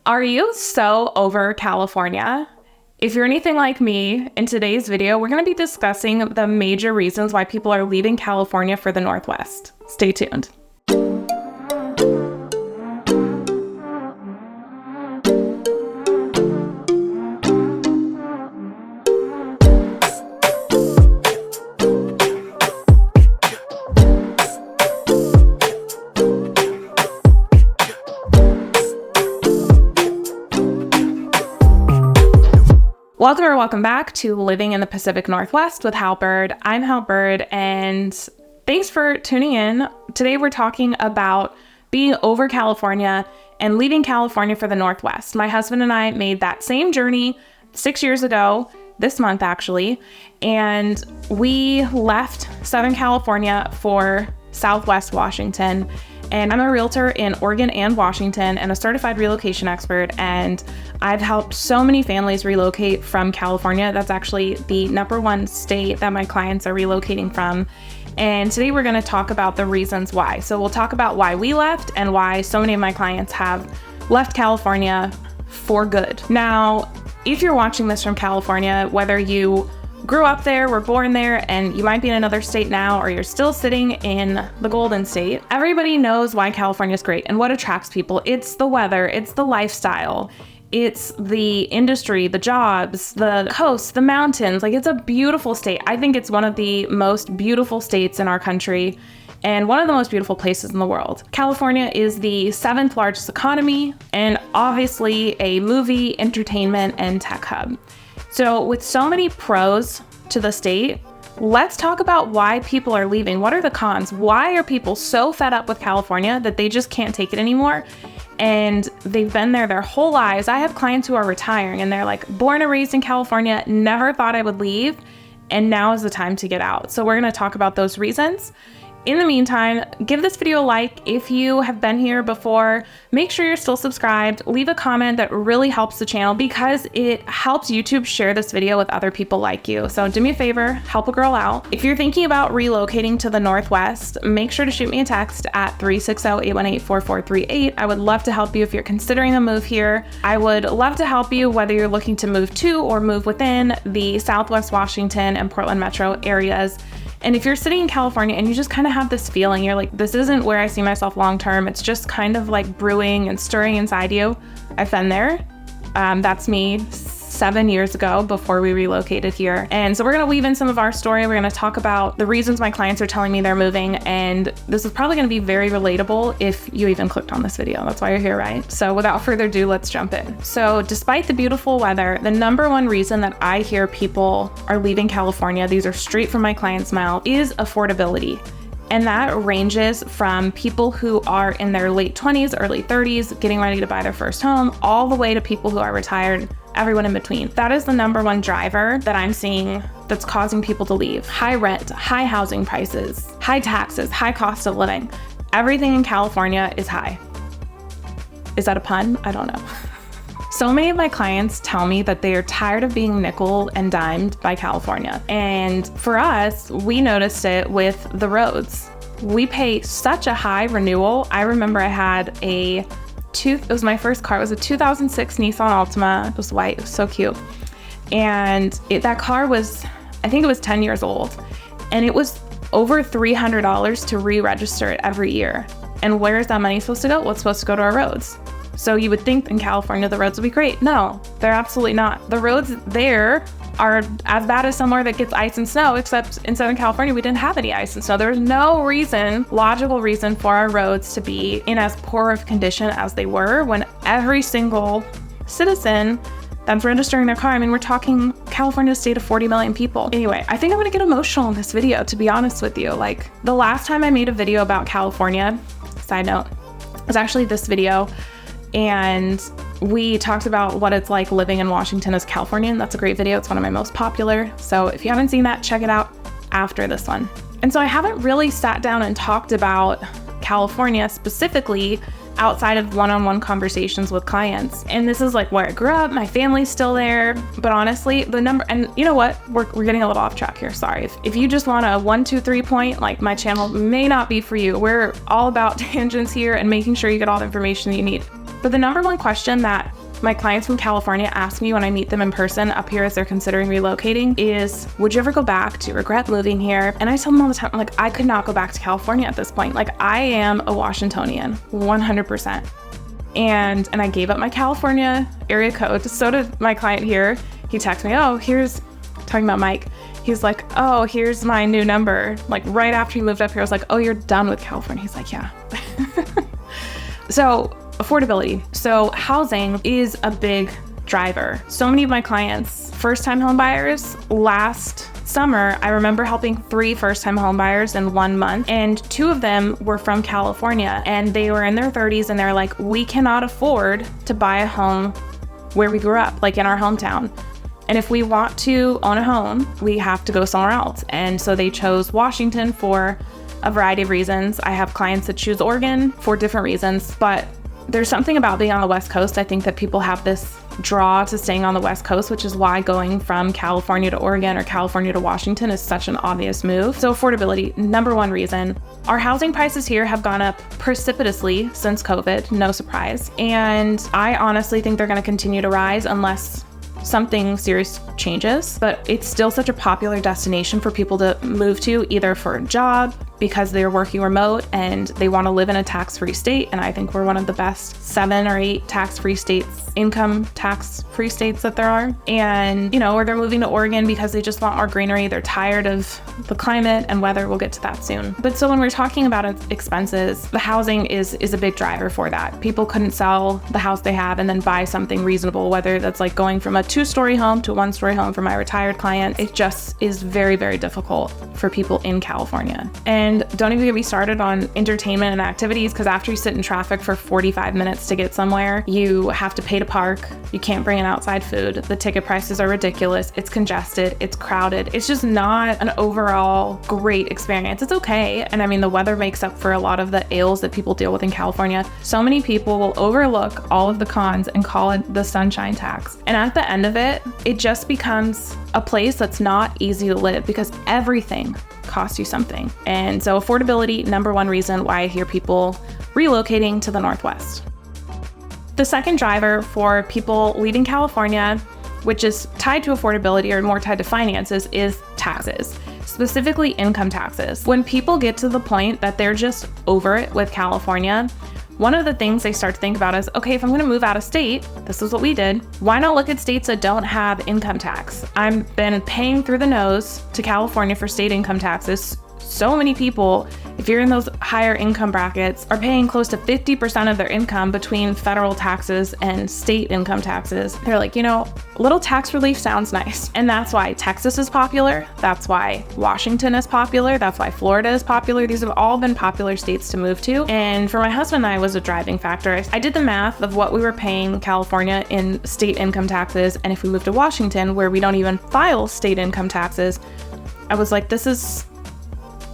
Are you so over California? If you're anything like me, in today's video, we're going to be discussing the major reasons why people are leaving California for the Northwest. Stay tuned. Welcome back to Living in the Pacific Northwest with Hal Byrd. I'm Hal Byrd, and thanks for tuning in. Today we're talking about being over California and leaving California for the Northwest. My husband and I made that same journey 6 years ago, this month actually, and we left Southern California for Southwest Washington. And I'm a realtor in Oregon and Washington and a certified relocation expert. And I've helped so many families relocate from California. That's actually the #1 state that my clients are relocating from. And today we're going to talk about the reasons why. So we'll talk about why we left and why so many of my clients have left California for good. Now, if you're watching this from California, whether you grew up there, were born there, and you might be in another state now, or you're still sitting in the Golden State, everybody knows why California is great and what attracts people. It's the weather, it's the lifestyle, it's the industry, the jobs, the coast, the mountains. Like, it's a beautiful state. I think it's one of the most beautiful states in our country and one of the most beautiful places in the world. California is the 7th largest economy and obviously a movie, entertainment, and tech hub. So with so many pros to the state, let's talk about why people are leaving. What are the cons? Why are people so fed up with California that they just can't take it anymore? And they've been there their whole lives. I have clients who are retiring and they're like, born and raised in California, never thought I would leave, and now is the time to get out. So we're gonna talk about those reasons. In the meantime, give this video a like. If you have been here before, make sure you're still subscribed. Leave a comment. That really helps the channel because it helps YouTube share this video with other people like you. So do me a favor, help a girl out. If you're thinking about relocating to the Northwest, make sure to shoot me a text at 360-818-4438. I would love to help you if you're considering a move here. I would love to help you whether you're looking to move to or move within the Southwest Washington and Portland metro areas. And if you're sitting in California and you just kind of have this feeling, you're like, this isn't where I see myself long-term, it's just kind of like brewing and stirring inside you. I've been there. That's me 7 years ago before we relocated here. And so we're gonna weave in some of our story. We're gonna talk about the reasons my clients are telling me they're moving. And this is probably gonna be very relatable if you even clicked on this video. That's why you're here, right? So without further ado, let's jump in. So despite the beautiful weather, the #1 reason that I hear people are leaving California, these are straight from my client's mouth, is affordability. And that ranges from people who are in their late 20s, early 30s, getting ready to buy their first home, all the way to people who are retired, everyone in between. That is the #1 driver that I'm seeing that's causing people to leave. High rent, high housing prices, high taxes, high cost of living. Everything in California is high. Is that a pun? I don't know. So many of my clients tell me that they are tired of being nickel and dimed by California. And for us, we noticed it with the roads. We pay such a high renewal. I remember I had it was my first car. It was a 2006 Nissan Altima. It was white, it was so cute. And that car was, I think it was 10 years old. And it was over $300 to re-register it every year. And where is that money supposed to go? Well, it's supposed to go to our roads. So you would think in California the roads would be great. No, they're absolutely not. The roads there are as bad as somewhere that gets ice and snow, except in Southern California we didn't have any ice and snow. There was no logical reason for our roads to be in as poor of condition as they were when every single citizen that's registering their car, I mean, we're talking California state of 40 million people. Anyway, I think I'm gonna get emotional in this video, to be honest with you. Like, the last time I made a video about California, side note, was actually this video. And we talked about what it's like living in Washington as Californian. That's a great video. It's one of my most popular. So if you haven't seen that, check it out after this one. And so I haven't really sat down and talked about California specifically outside of one-on-one conversations with clients. And this is like where I grew up, my family's still there, but honestly, the number, and you know what, we're getting a little off track here, sorry. If you just want a 1, 2, 3 point, like my channel may not be for you. We're all about tangents here and making sure you get all the information that you need. But the number one question that my clients from California ask me when I meet them in person up here as they're considering relocating is, would you ever go back? Do you regret moving here? And I tell them all the time, like, I could not go back to California at this point. Like, I am a Washingtonian, 100%. And I gave up my California area code. So did my client here. He texted me, oh, here's, talking about Mike. He's like, oh, here's my new number. Like right after he moved up here, I was like, oh, you're done with California. He's like, yeah. So affordability. So housing is a big driver. So many of my clients, first-time home buyers, last summer, I remember helping 3 first-time home buyers in 1 month, and 2 of them were from California, and they were in their 30s, and they're like, we cannot afford to buy a home where we grew up, like in our hometown. And if we want to own a home, we have to go somewhere else. And so they chose Washington for a variety of reasons. I have clients that choose Oregon for different reasons, but there's something about being on the West Coast. I think that people have this draw to staying on the West Coast, which is why going from California to Oregon or California to Washington is such an obvious move. So affordability, number one reason. Our housing prices here have gone up precipitously since COVID, no surprise. And I honestly think they're going to continue to rise unless something serious changes, but it's still such a popular destination for people to move to, either for a job, because they're working remote and they want to live in a tax-free state. And I think we're one of the best 7 or 8 tax-free states, income tax-free states that there are. And, or they're moving to Oregon because they just want more greenery. They're tired of the climate and weather. We'll get to that soon. But so when we're talking about expenses, the housing is a big driver for that. People couldn't sell the house they have and then buy something reasonable, whether that's like going from a 2-story home to a 1-story home for my retired client. It just is very, very difficult for people in California. And don't even get me started on entertainment and activities, because after you sit in traffic for 45 minutes to get somewhere, you have to pay to park. You can't bring in outside food. The ticket prices are ridiculous. It's congested. It's crowded. It's just not an overall great experience. It's okay. And I mean, the weather makes up for a lot of the ails that people deal with in California. So many people will overlook all of the cons and call it the sunshine tax. And at the end of it, it just becomes a place that's not easy to live because everything costs you something. And so affordability, number one reason why I hear people relocating to the Northwest. The second driver for people leaving California, which is tied to affordability or more tied to finances, is taxes, specifically income taxes. When people get to the point that they're just over it with California, one of the things they start to think about is, okay, if I'm going to move out of state, this is what we did. Why not look at states that don't have income tax? I've been paying through the nose to California for state income taxes. So many people, if you're in those higher income brackets, are paying close to 50% of their income between federal taxes and state income taxes. They're like, a little tax relief sounds nice. And that's why Texas is popular. That's why Washington is popular. That's why Florida is popular. These have all been popular states to move to. And for my husband and I, was a driving factor. I did the math of what we were paying California in state income taxes. And if we moved to Washington, where we don't even file state income taxes, I was like, this is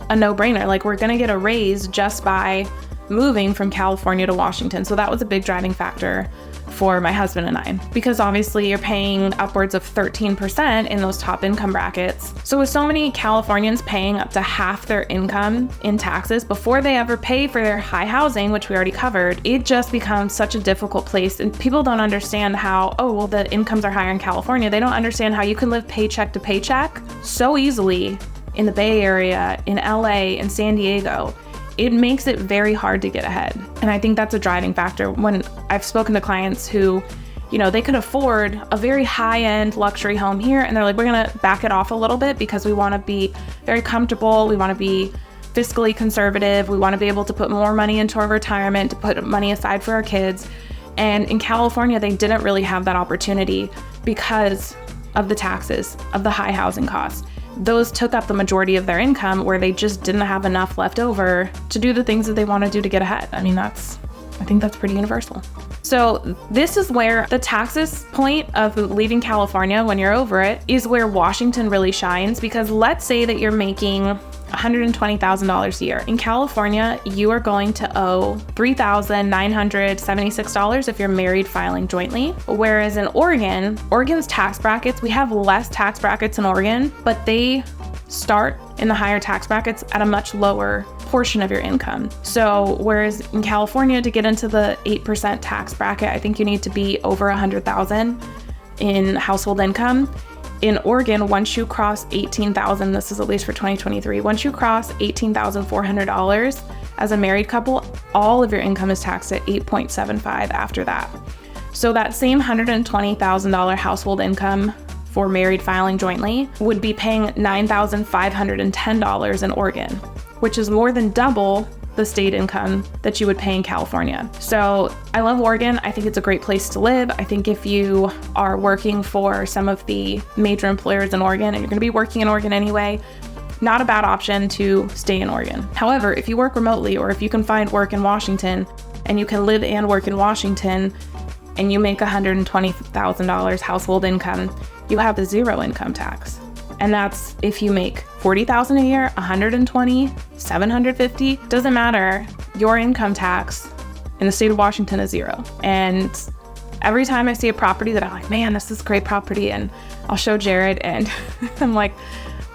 a no-brainer. Like, we're gonna get a raise just by moving from California to Washington. So that was a big driving factor for my husband and I, because obviously you're paying upwards of 13% in those top income brackets. So with so many Californians paying up to half their income in taxes before they ever pay for their high housing, which we already covered, it just becomes such a difficult place. And people don't understand how, the incomes are higher in California. They don't understand how you can live paycheck to paycheck so easily in the Bay Area, in LA, in San Diego. It makes it very hard to get ahead. And I think that's a driving factor. When I've spoken to clients who, they could afford a very high-end luxury home here, and they're like, we're gonna back it off a little bit because we wanna be very comfortable, we wanna be fiscally conservative, we wanna be able to put more money into our retirement, to put money aside for our kids. And in California, they didn't really have that opportunity because of the taxes, of the high housing costs. Those took up the majority of their income, where they just didn't have enough left over to do the things that they want to do to get ahead. I mean, I think that's pretty universal. So this is where the taxes point of leaving California, when you're over it, is where Washington really shines, because let's say that you're making $120,000 a year. In California, you are going to owe $3,976 if you're married filing jointly. Whereas in Oregon's tax brackets, we have less tax brackets in Oregon, but they start in the higher tax brackets at a much lower portion of your income. So whereas in California, to get into the 8% tax bracket, I think you need to be over 100,000 in household income. In Oregon, once you cross 18,000, this is at least for 2023, once you cross $18,400 as a married couple, all of your income is taxed at 8.75 after that. So that same $120,000 household income for married filing jointly would be paying $9,510 in Oregon, which is more than double the state income that you would pay in California. So I love Oregon. I think it's a great place to live. I think if you are working for some of the major employers in Oregon, and you're going to be working in Oregon anyway, not a bad option to stay in Oregon. However, if you work remotely, or if you can find work in Washington and you can live and work in Washington and you make $120,000 household income, you have the zero income tax. And that's if you make $40,000 a year, $120,000, $750,000, doesn't matter. Your income tax in the state of Washington is zero. And every time I see a property that I'm like, man, this is a great property, and I'll show Jared, and I'm like,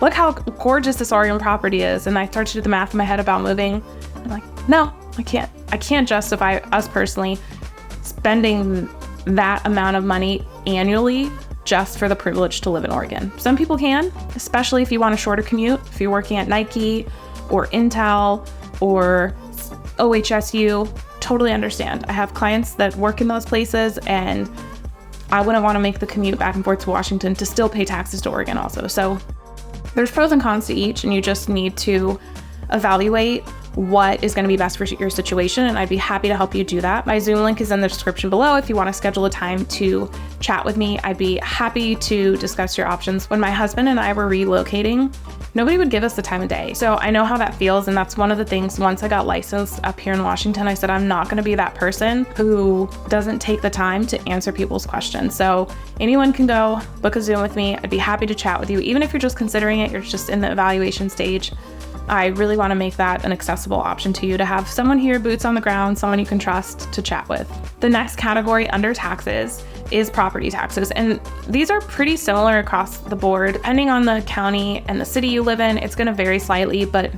look how gorgeous this Oregon property is. And I start to do the math in my head about moving. I'm like, no, I can't justify us personally spending that amount of money annually just for the privilege to live in Oregon. Some people can, especially if you want a shorter commute, if you're working at Nike or Intel or OHSU, totally understand. I have clients that work in those places, and I wouldn't want to make the commute back and forth to Washington to still pay taxes to Oregon also. So there's pros and cons to each, and you just need to evaluate what is going to be best for your situation, and I'd be happy to help you do that. My Zoom link is in the description below if you want to schedule a time to chat with me. I'd be happy to discuss your options. When my husband and I were relocating, nobody would give us the time of day. So I know how that feels, and that's one of the things, once I got licensed up here in Washington, I said I'm not going to be that person who doesn't take the time to answer people's questions. So anyone can go book a Zoom with me. I'd be happy to chat with you. Even if you're just considering it, you're just in the evaluation stage, I really want to make that an accessible option to you, to have someone here, boots on the ground, someone you can trust to chat with. The next category under taxes is property taxes. And these are pretty similar across the board. Depending on the county and the city you live in, it's going to vary slightly, but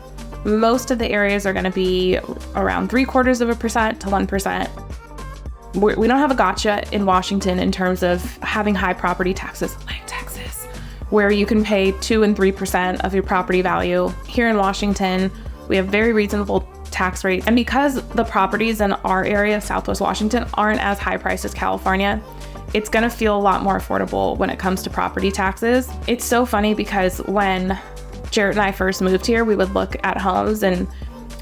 most of the areas are going to be around 0.75% to 1%. We don't have a gotcha in Washington in terms of having high property taxes, like Texas, where you can pay 2 and 3% of your property value. Here in Washington, we have very reasonable tax rates. And because the properties in our area, Southwest Washington, aren't as high priced as California, it's gonna feel a lot more affordable when it comes to property taxes. It's so funny because when Jared and I first moved here, we would look at homes and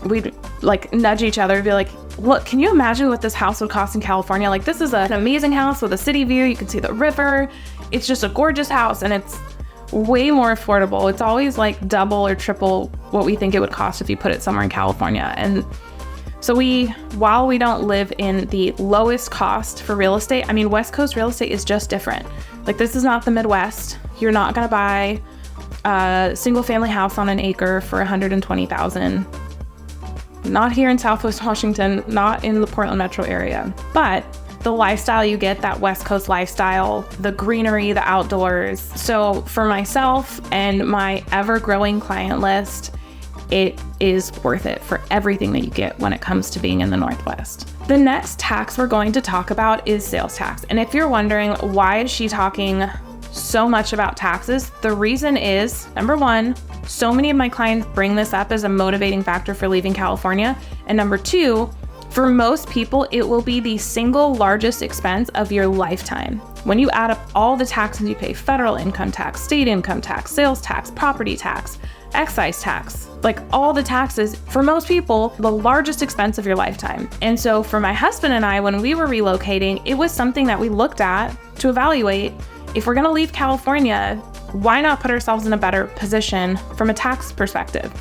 we'd like nudge each other and be like, look, can you imagine what this house would cost in California? Like, this is an amazing house with a city view. You can see the river. It's just a gorgeous house, and it's way more affordable. It's always like double or triple what we think it would cost if you put it somewhere in California. And so while we don't live in the lowest cost for real estate, I mean, West Coast real estate is just different. Like, this is not the Midwest. You're not gonna buy a single family house on an acre for $120,000. Not here in Southwest Washington, not in the Portland metro area. But the lifestyle you get, that West Coast lifestyle, the greenery, the outdoors. So for myself and my ever-growing client list, it is worth it for everything that you get when it comes to being in the Northwest. The next tax we're going to talk about is sales tax. And if you're wondering, why is she talking so much about taxes? The reason is, number one, so many of my clients bring this up as a motivating factor for leaving California. And number two, for most people, it will be the single largest expense of your lifetime. When you add up all the taxes you pay, federal income tax, state income tax, sales tax, property tax, excise tax, like all the taxes, for most people, the largest expense of your lifetime. And so for my husband and I, when we were relocating, it was something that we looked at to evaluate, if we're gonna leave California, why not put ourselves in a better position from a tax perspective?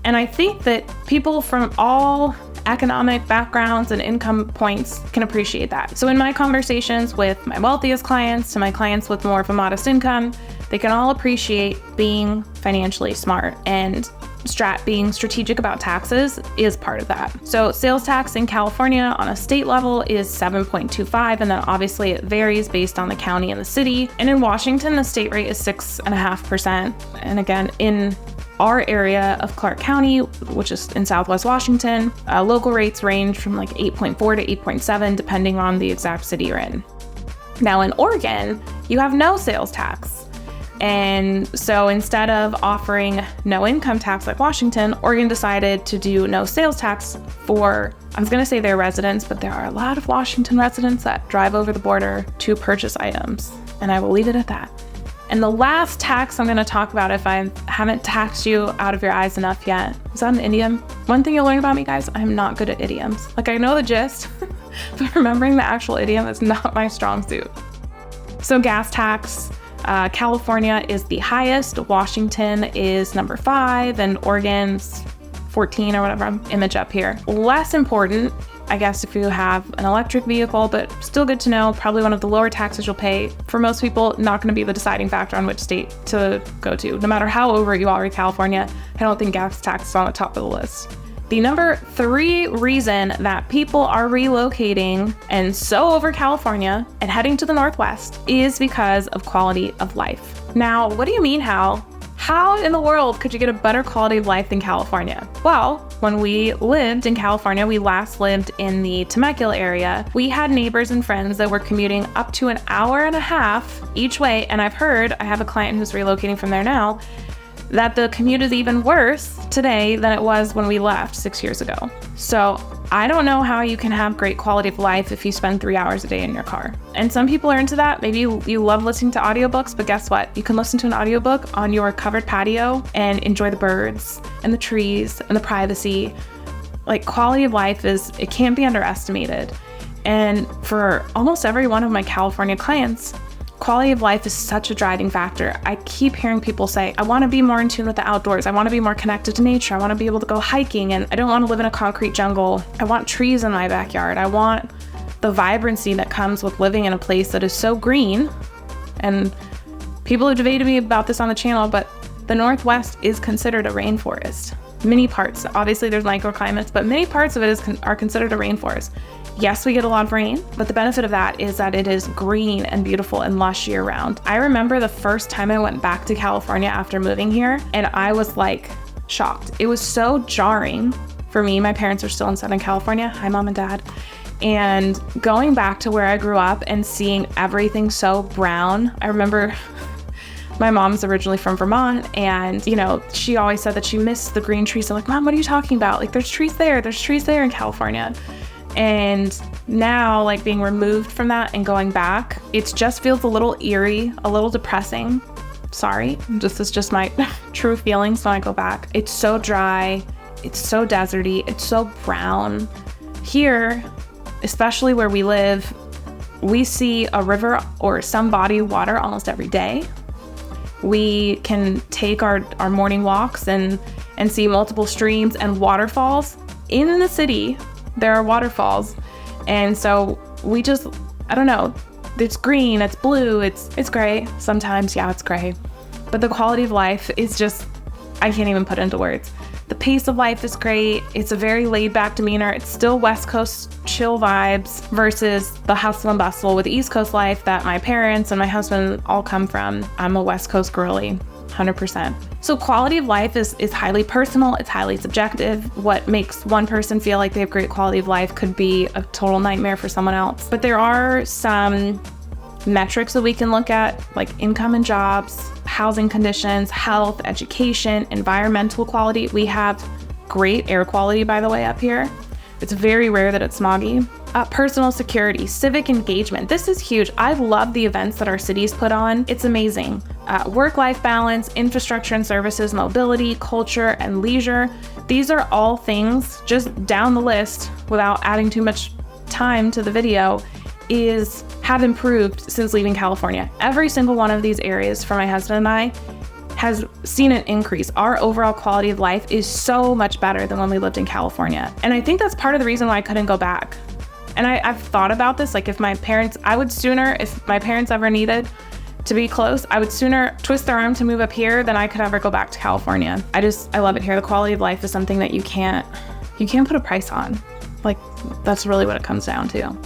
And I think that people from all economic backgrounds and income points can appreciate that. So in my conversations with my wealthiest clients to my clients with more of a modest income, they can all appreciate being financially smart, and being strategic about taxes is part of that. So sales tax in California on a state level is 7.25, and then obviously it varies based on the county and the city. And in Washington, the state rate is 6.5%. And again, in our area of Clark County, which is in Southwest Washington, local rates range from like 8.4 to 8.7, depending on the exact city you're in. Now in Oregon, you have no sales tax. And so instead of offering no income tax like Washington, Oregon decided to do no sales tax for, I was gonna say their residents, but there are a lot of Washington residents that drive over the border to purchase items. And I will leave it at that. And the last tax I'm going to talk about, if I haven't taxed you out of your eyes enough yet, is that an idiom? One thing you'll learn about me, guys, I'm not good at idioms. Like, I know the gist, but remembering the actual idiom is not my strong suit. So gas tax, California is the highest, Washington is number 5, and Oregon's 14 or whatever image up here. Less important, I guess, if you have an electric vehicle, but still good to know, probably one of the lower taxes you'll pay. For most people, not going to be the deciding factor on which state to go to. No matter how over you are in California, I don't think gas tax is on the top of the list. The number 3 reason that people are relocating and so over California and heading to the Northwest is because of quality of life. Now, what do you mean, Hal? How in the world could you get a better quality of life than California? Well, when we lived in California, we last lived in the Temecula area. We had neighbors and friends that were commuting up to an hour and a half each way. And I've heard, I have a client who's relocating from there now, that the commute is even worse today than it was when we left 6 years ago. So I don't know how you can have great quality of life if you spend 3 hours a day in your car. And some people are into that. Maybe you love listening to audiobooks, but guess what? You can listen to an audiobook on your covered patio and enjoy the birds and the trees and the privacy. Like, quality of life it can't be underestimated. And for almost every one of my California clients, quality of life is such a driving factor. I keep hearing people say, I want to be more in tune with the outdoors. I want to be more connected to nature. I want to be able to go hiking, and I don't want to live in a concrete jungle. I want trees in my backyard. I want the vibrancy that comes with living in a place that is so green. And people have debated me about this on the channel, but the Northwest is considered a rainforest. Many parts, obviously there's microclimates, but many parts of it are considered a rainforest. Yes, we get a lot of rain, but the benefit of that is that it is green and beautiful and lush year round. I remember the first time I went back to California after moving here, and I was like shocked. It was so jarring for me. My parents are still in Southern California. Hi, Mom and Dad. And going back to where I grew up and seeing everything so brown. I remember my mom's originally from Vermont, and she always said that she missed the green trees. I'm like, Mom, what are you talking about? Like, there's trees there in California. And now, like, being removed from that and going back, it just feels a little eerie, a little depressing. Sorry, this is just my true feelings when I go back. It's so dry, it's so deserty, it's so brown. Here, especially where we live, we see a river or some body of water almost every day. We can take our morning walks and see multiple streams and waterfalls. In the city, there are waterfalls. And so we just, I don't know, it's green, it's blue, it's gray. Sometimes, yeah, it's gray. But the quality of life is just, I can't even put into words. The pace of life is great. It's a very laid back demeanor. It's still West Coast chill vibes versus the hustle and bustle with East Coast life that my parents and my husband all come from. I'm a West Coast girly, 100%. So quality of life is highly personal. It's highly subjective. What makes one person feel like they have great quality of life could be a total nightmare for someone else. But there are some metrics that we can look at, like income and jobs, housing conditions, health, education, environmental quality. We have great air quality, by the way, up here. It's very rare that it's smoggy. Personal security, civic engagement. This is huge. I love the events that our cities put on. It's amazing. Work-life balance, infrastructure and services, mobility, culture, and leisure. These are all things, just down the list without adding too much time to the video, have improved since leaving California. Every single one of these areas for my husband and I has seen an increase. Our overall quality of life is so much better than when we lived in California. And I think that's part of the reason why I couldn't go back. And I've thought about this, like if my parents ever needed to be close, I would sooner twist their arm to move up here than I could ever go back to California. I love it here. The quality of life is something that you can't put a price on. Like, that's really what it comes down to.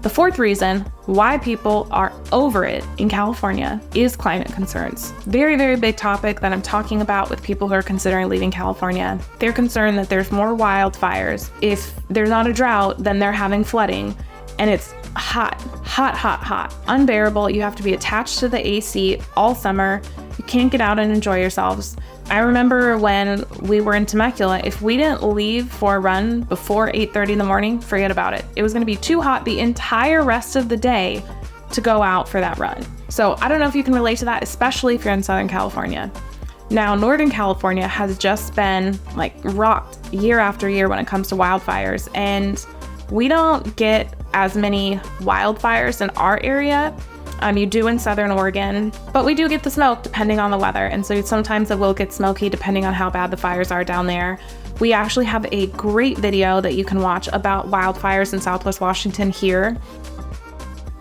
The fourth reason why people are over it in California is climate concerns. Very, very big topic that I'm talking about with people who are considering leaving California. They're concerned that there's more wildfires. If there's not a drought, then they're having flooding. And it's hot, hot, hot, hot, unbearable. You have to be attached to the AC all summer. You can't get out and enjoy yourselves. I remember when we were in Temecula, if we didn't leave for a run before 8:30 in the morning, forget about it. It was gonna be too hot the entire rest of the day to go out for that run. So I don't know if you can relate to that, especially if you're in Southern California. Now, Northern California has just been like rocked year after year when it comes to wildfires, and we don't get as many wildfires in our area. You do in Southern Oregon, but we do get the smoke depending on the weather. And so sometimes it will get smoky depending on how bad the fires are down there. We actually have a great video that you can watch about wildfires in Southwest Washington here.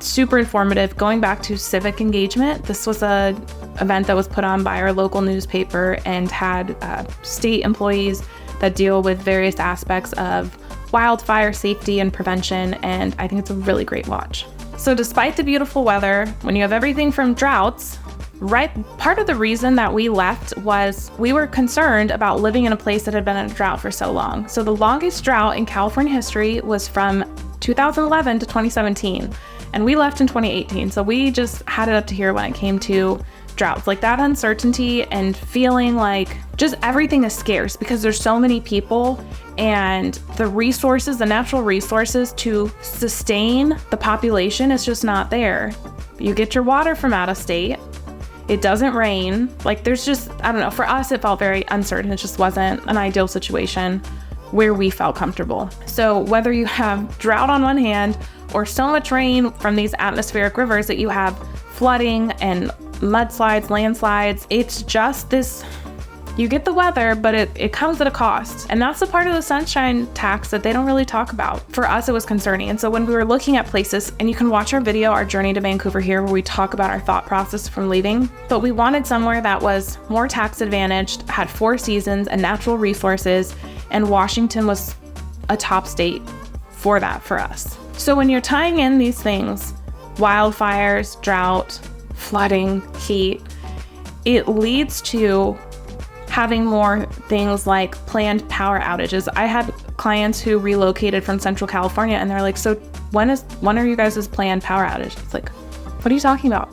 Super informative, going back to civic engagement. This was an event that was put on by our local newspaper and had state employees that deal with various aspects of wildfire safety and prevention, and I think it's a really great watch. So despite the beautiful weather, when you have everything from droughts, right, part of the reason that we left was we were concerned about living in a place that had been in a drought for so long. So the longest drought in California history was from 2011 to 2017, and we left in 2018. So we just had it up to here when it came to droughts. Like that uncertainty and feeling like just everything is scarce because there's so many people, and the resources, the natural resources to sustain the population is just not there. You get your water from out of state. It doesn't rain. Like there's just, I don't know, for us, it felt very uncertain. It just wasn't an ideal situation where we felt comfortable. So whether you have drought on one hand or so much rain from these atmospheric rivers that you have flooding and mudslides, landslides, it's just this, you get the weather, but it comes at a cost. And that's the part of the sunshine tax that they don't really talk about. For us, it was concerning. And so when we were looking at places, and you can watch our video, Our Journey to Vancouver here, where we talk about our thought process from leaving, but we wanted somewhere that was more tax advantaged, had 4 seasons and natural resources, and Washington was a top state for that for us. So when you're tying in these things, wildfires, drought, flooding, heat, it leads to having more things like planned power outages. I had clients who relocated from Central California, and they're like, so when are you guys' planned power outage? It's like, what are you talking about?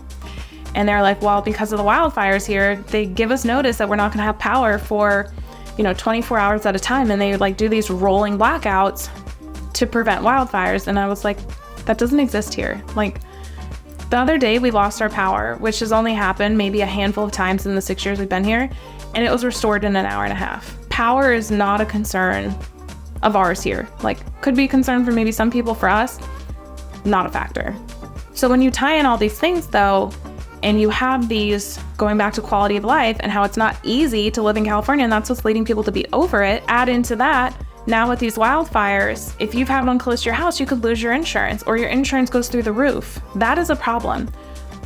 And they're like, well, because of the wildfires here, they give us notice that we're not gonna have power for, 24 hours at a time. And they like do these rolling blackouts to prevent wildfires. And I was like, that doesn't exist here. Like the other day we lost our power, which has only happened maybe a handful of times in the 6 years we've been here. And it was restored in an hour and a half. Power is not a concern of ours here. Like, could be a concern for maybe some people, for us, not a factor. So when you tie in all these things though, and you have these, going back to quality of life and how it's not easy to live in California, and that's what's leading people to be over it, add into that, now with these wildfires, if you've had one close to your house, you could lose your insurance, or your insurance goes through the roof. That is a problem.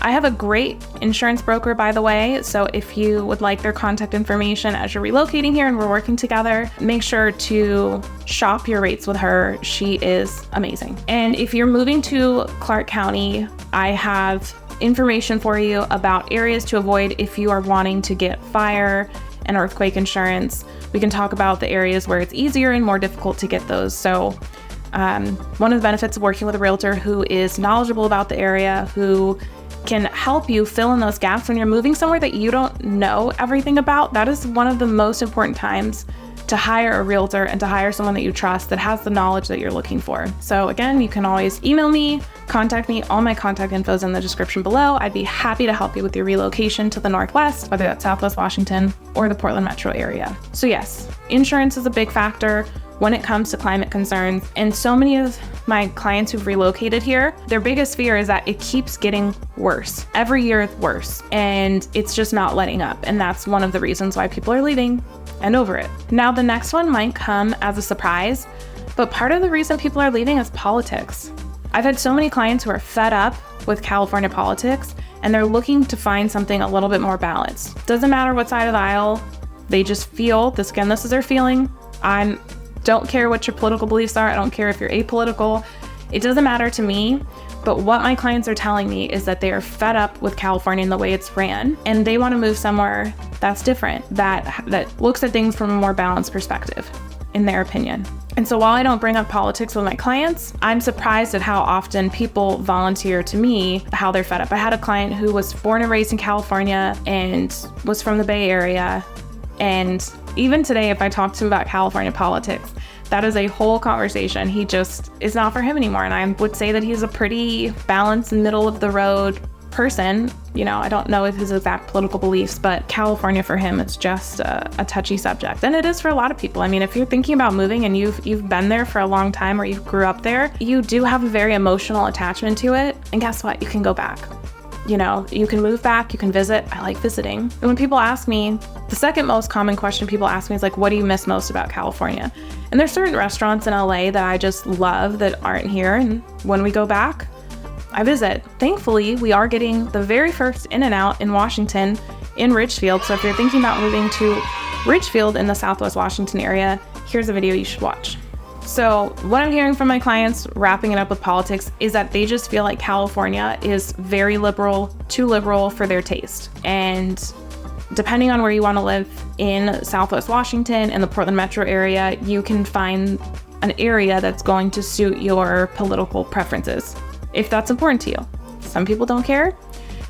I have a great insurance broker, by the way, so if you would like their contact information as you're relocating here and we're working together, make sure to shop your rates with her. She is amazing. And if you're moving to Clark County, I have information for you about areas to avoid if you are wanting to get fire and earthquake insurance. We can talk about the areas where it's easier and more difficult to get those. So one of the benefits of working with a realtor who is knowledgeable about the area, who can help you fill in those gaps when you're moving somewhere that you don't know everything about. That is one of the most important times to hire a realtor and to hire someone that you trust that has the knowledge that you're looking for. So again, you can always email me, contact me. All my contact info is in the description below. I'd be happy to help you with your relocation to the Northwest, whether that's Southwest Washington or the Portland metro area. So yes, insurance is a big factor when it comes to climate concerns. And so many of my clients who've relocated here, their biggest fear is that it keeps getting worse. Every year it's worse, and it's just not letting up. And that's one of the reasons why people are leaving and over it. Now, the next one might come as a surprise, but part of the reason people are leaving is politics. I've had so many clients who are fed up with California politics, and they're looking to find something a little bit more balanced. Doesn't matter what side of the aisle, they just feel this. Again, this is their feeling. I don't care what your political beliefs are. I don't care if you're apolitical. It doesn't matter to me, but what my clients are telling me is that they are fed up with California and the way it's ran, and they want to move somewhere that's different, that looks at things from a more balanced perspective, in their opinion. And so while I don't bring up politics with my clients, I'm surprised at how often people volunteer to me how they're fed up. I had a client who was born and raised in California and was from the Bay Area. And even today, if I talk to him about California politics, that is a whole conversation. He just is not for him anymore. And I would say that he's a pretty balanced, middle of the road person. You know, I don't know his exact political beliefs, but California for him, it's just a touchy subject. And it is for a lot of people. I mean, if you're thinking about moving and you've been there for a long time or you grew up there, you do have a very emotional attachment to it. And guess what? You can go back. You know, you can move back, you can visit. I like visiting. And when people ask me, the second most common question people ask me is like, what do you miss most about California? And there's certain restaurants in LA that I just love that aren't here. And when we go back, I visit. Thankfully, we are getting the very first In-N-Out in Washington in Ridgefield. So if you're thinking about moving to Ridgefield in the Southwest Washington area, here's a video you should watch. So what I'm hearing from my clients, wrapping it up with politics, is that they just feel like California is very liberal, too liberal for their taste. And depending on where you want to live in Southwest Washington and the Portland metro area, you can find an area that's going to suit your political preferences, if that's important to you. Some people don't care.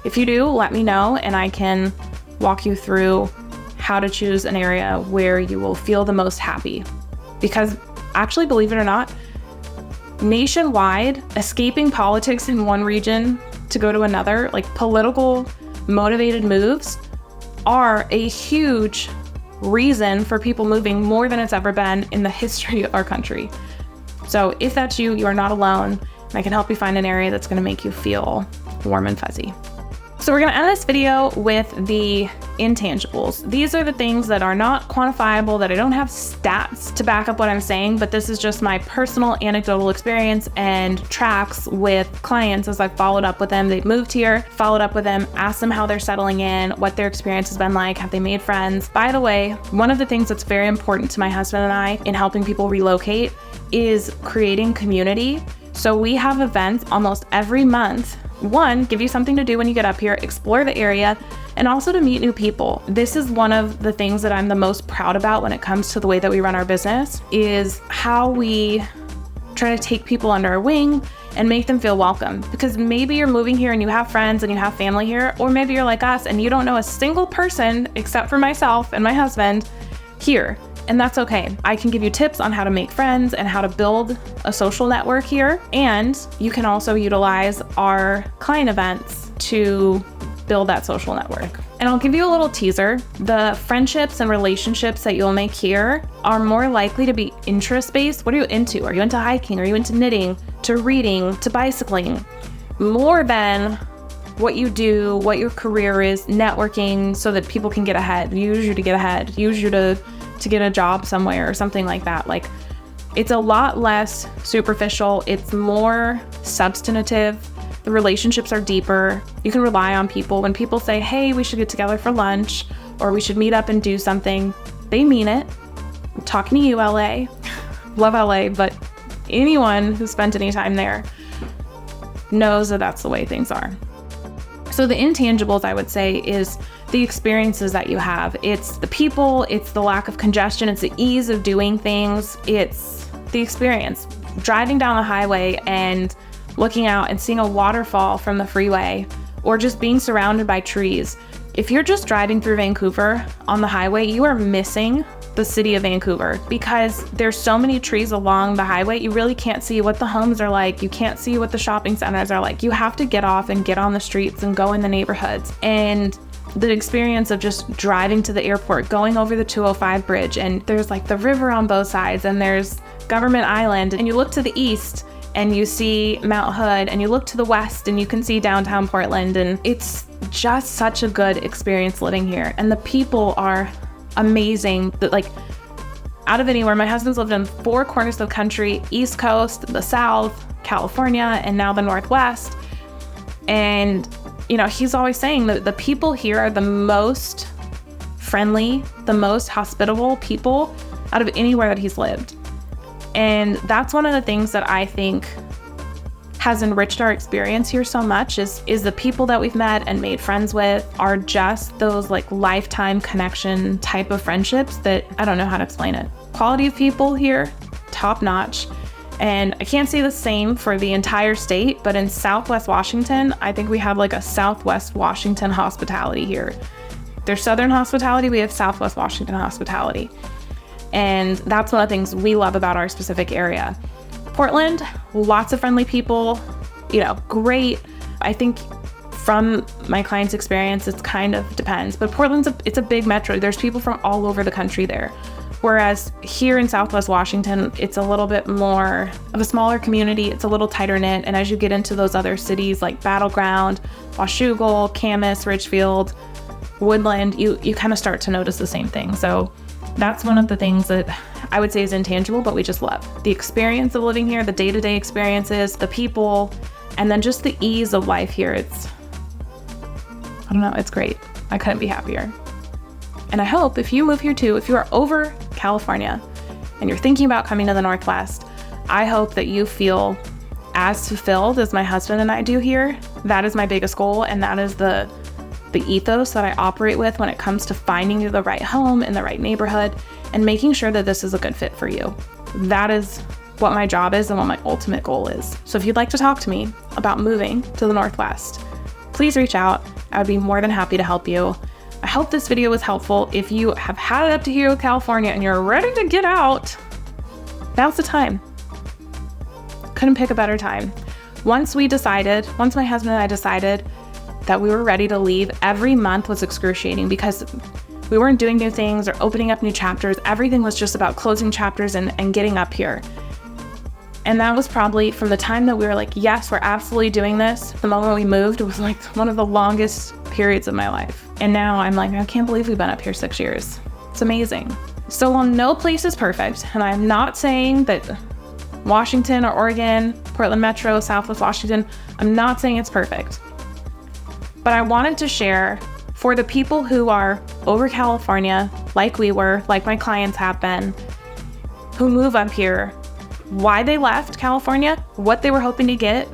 If you do, let me know and I can walk you through how to choose an area where you will feel the most happy. Because actually, believe it or not, nationwide, escaping politics in one region to go to another, like political motivated moves, are a huge reason for people moving, more than it's ever been in the history of our country. So if that's you, you are not alone. And I can help you find an area that's going to make you feel warm and fuzzy. So we're going to end this video with the intangibles. These are the things that are not quantifiable, that I don't have stats to back up what I'm saying, but this is just my personal anecdotal experience and tracks with clients as I've followed up with them. They've moved here, followed up with them, asked them how they're settling in, what their experience has been like, have they made friends. By the way, one of the things that's very important to my husband and I in helping people relocate is creating community. So we have events almost every month. One, give you something to do when you get up here, explore the area, and also to meet new people. This is one of the things that I'm the most proud about when it comes to the way that we run our business, is how we try to take people under our wing and make them feel welcome. Because maybe you're moving here and you have friends and you have family here, or maybe you're like us and you don't know a single person except for myself and my husband here. And that's okay. I can give you tips on how to make friends and how to build a social network here. And you can also utilize our client events to build that social network. And I'll give you a little teaser. The friendships and relationships that you'll make here are more likely to be interest-based. What are you into? Are you into hiking? Are you into knitting, to reading, to bicycling? More than what you do, what your career is, networking so that people can get ahead, use you to get ahead, use you to get a job somewhere or something like that. Like, it's a lot less superficial. It's more substantive. The relationships are deeper. You can rely on people. When people say, hey, we should get together for lunch or we should meet up and do something, they mean it. I'm talking to you, LA. Love LA, but anyone who spent any time there knows that that's the way things are. So the intangibles, I would say, is the experiences that you have. It's the people, it's the lack of congestion, it's the ease of doing things, it's the experience. Driving down the highway and looking out and seeing a waterfall from the freeway, or just being surrounded by trees. If you're just driving through Vancouver on the highway, you are missing the city of Vancouver because there's so many trees along the highway. You really can't see what the homes are like. You can't see what the shopping centers are like. You have to get off and get on the streets and go in the neighborhoods. And the experience of just driving to the airport, going over the 205 bridge, and there's like the river on both sides, and there's Government Island, and you look to the east and you see Mount Hood, and you look to the west and you can see downtown Portland, and it's just such a good experience living here. And the people are amazing. That, like, out of anywhere, my husband's lived in 4 corners of the country: East Coast, the South, California, and now the Northwest. And you know, he's always saying that the people here are the most friendly, the most hospitable people out of anywhere that he's lived. And that's one of the things that I think has enriched our experience here so much is the people that we've met and made friends with are just those like lifetime connection type of friendships that I don't know how to explain it. Quality of people here, top notch. And I can't say the same for the entire state, but in Southwest Washington, I think we have like a Southwest Washington hospitality here. There's Southern hospitality, we have Southwest Washington hospitality. And that's one of the things we love about our specific area. Portland, lots of friendly people, great. I think from my client's experience, it kind of depends, but Portland's it's a big metro. There's people from all over the country there. Whereas here in Southwest Washington, it's a little bit more of a smaller community. It's a little tighter knit. And as you get into those other cities like Battleground, Washougal, Camas, Richfield, Woodland, you kind of start to notice the same thing. So that's one of the things that I would say is intangible, but we just love. The experience of living here, the day-to-day experiences, the people, and then just the ease of life here. It's great. I couldn't be happier. And I hope if you move here too, if you are over California and you're thinking about coming to the Northwest, I hope that you feel as fulfilled as my husband and I do here. That is my biggest goal, and that is the ethos that I operate with when it comes to finding you the right home in the right neighborhood and making sure that this is a good fit for you. That is what my job is and what my ultimate goal is. So if you'd like to talk to me about moving to the Northwest, please reach out. I would be more than happy to help you. I hope this video was helpful. If you have had it up to here with California and you're ready to get out, now's the time. Couldn't pick a better time. Once my husband and I decided that we were ready to leave, every month was excruciating because we weren't doing new things or opening up new chapters. Everything was just about closing chapters and getting up here. And that was probably from the time that we were like, yes, we're absolutely doing this. The moment we moved was like one of the longest periods of my life. And now I'm like, I can't believe we've been up here 6 years. It's amazing. So while no place is perfect, and I'm not saying that Washington or Oregon, Portland Metro, Southwest Washington, I'm not saying it's perfect. But I wanted to share for the people who are over California, like we were, like my clients have been, who move up here, why they left California, what they were hoping to get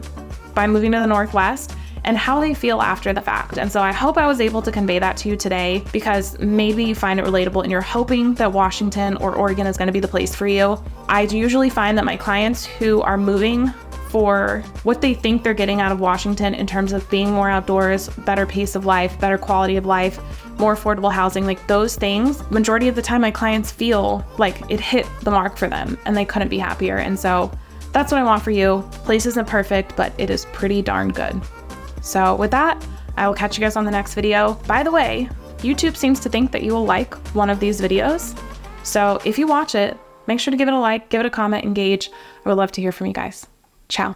by moving to the Northwest, and how they feel after the fact. And so I hope I was able to convey that to you today because maybe you find it relatable and you're hoping that Washington or Oregon is going to be the place for you. I usually find that my clients who are moving for what they think they're getting out of Washington in terms of being more outdoors, better pace of life, better quality of life, more affordable housing, like those things, majority of the time my clients feel like it hit the mark for them and they couldn't be happier. And so that's what I want for you. Place isn't perfect, but it is pretty darn good. So with that, I will catch you guys on the next video. By the way, YouTube seems to think that you will like one of these videos. So if you watch it, make sure to give it a like, give it a comment, engage. I would love to hear from you guys. Ciao.